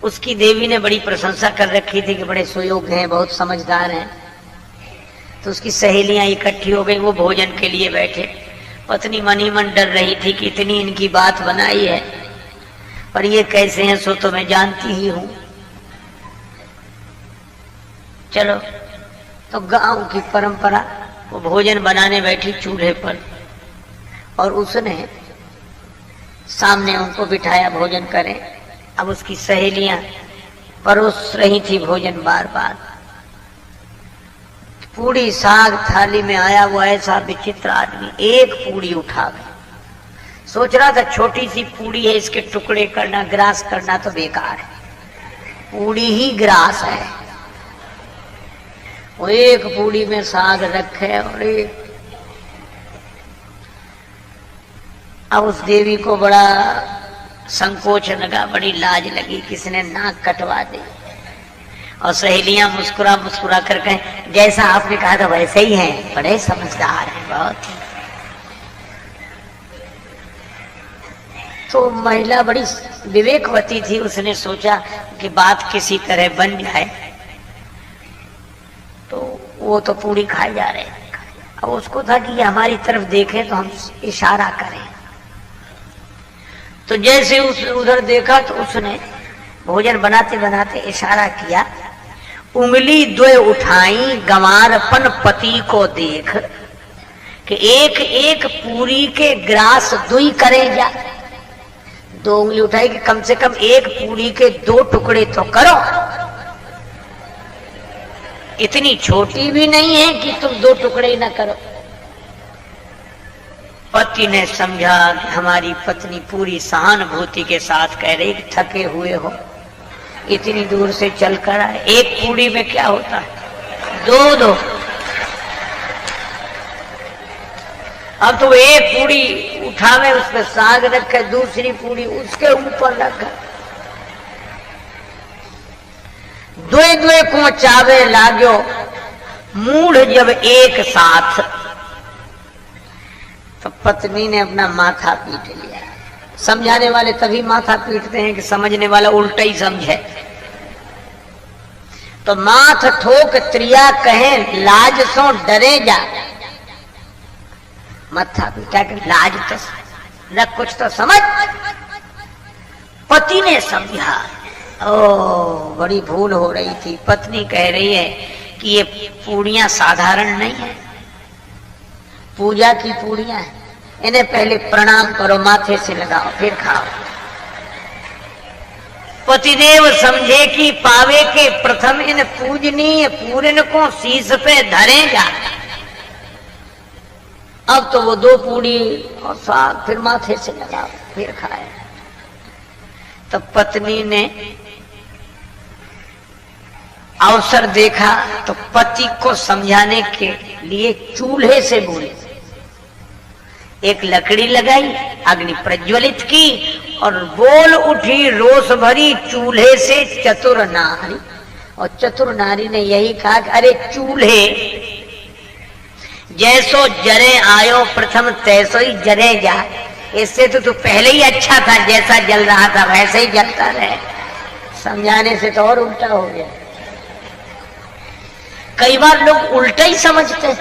उसकी देवी ने बड़ी प्रशंसा कर रखी थी कि बड़े सुयोग्य हैं, बहुत समझदार हैं। तो उसकी सहेलियां इकट्ठी हो गई, वो भोजन के लिए बैठे। पत्नी मन ही मन डर रही थी कि इतनी इनकी बात बनाई है, पर ये कैसे हैं सो तो मैं जानती ही हूं। चलो, तो गांव की परंपरा, वो भोजन बनाने बैठी चूल्हे पर और उसने सामने उनको बिठाया भोजन करें। अब उसकी सहेलियां परोस रही थी भोजन बार बार। पूड़ी साग थाली में आया, वो ऐसा विचित्र आदमी एक पूड़ी उठा गया। सोच रहा था छोटी सी पूड़ी है, इसके टुकड़े करना, ग्रास करना तो बेकार है, पूड़ी ही ग्रास है। वो एक पूड़ी में साग रखे और एक। अब उस देवी को बड़ा संकोच लगा, बड़ी लाज लगी, किसने नाक कटवा दी। और सहेलियां मुस्कुरा मुस्कुरा कर कहें, जैसा आपने कहा था वैसे ही हैं, बड़े समझदार हैं बहुत। तो महिला बड़ी विवेकवती थी, उसने सोचा कि बात किसी तरह बन जाए। तो वो तो पूरी खाई जा रहे हैं। अब उसको था कि ये हमारी तरफ देखे तो हम इशारा करें। तो जैसे उस उधर देखा तो उसने भोजन बनाते बनाते इशारा किया, उंगली द्वय उठाई गंवारपन पति को देख, कि एक एक पूरी के ग्रास दुई करे जा। दो उंगली उठाई कि कम से कम एक पूरी के दो टुकड़े तो करो, इतनी छोटी भी नहीं है कि तुम दो टुकड़े ना करो। पति ने समझा कि हमारी पत्नी पूरी सहानुभूति के साथ कह रही, थके हुए हो, इतनी दूर से चलकर आए, एक पूड़ी में क्या होता है, दो दो। अब तो एक पूड़ी उठावे, उसमें साग रखे, दूसरी पूड़ी उसके ऊपर रखा। द्वे द्वे को चावे लाग्यो, मूढ़ जब एक साथ। तो पत्नी ने अपना माथा पीट लिया। समझाने वाले तभी माथा पीटते हैं कि समझने वाला उल्टा ही समझे। तो माथ ठोक त्रिया कहे, लाज सो डरे जा। माथा पीटा कि लाज तो न, कुछ तो समझ। पति ने समझा, ओ बड़ी भूल हो रही थी। पत्नी कह रही है कि ये पूड़ियां साधारण नहीं है, पूजा की पूड़ियां हैं, इन्हें पहले प्रणाम करो, माथे से लगाओ, फिर खाओ। पतिदेव समझे कि पावे के प्रथम इन पूजनीय पूरन को शीश पे धरे जा। अब तो वो दो पूड़ी और साग फिर माथे से लगाओ, फिर खाए। तो पत्नी ने अवसर देखा तो पति को समझाने के लिए चूल्हे से बोले, एक लकड़ी लगाई, अग्नि प्रज्वलित की और बोल उठी रोष भरी चूल्हे से चतुर नारी। और चतुर नारी ने यही कहा कि अरे चूल्हे, जैसो जरे आयो प्रथम तैसो ही जरे जा। इससे तो तू पहले ही अच्छा था, जैसा जल रहा था वैसे ही जलता रहे। समझाने से तो और उल्टा हो गया। कई बार लोग उल्टा ही समझते हैं।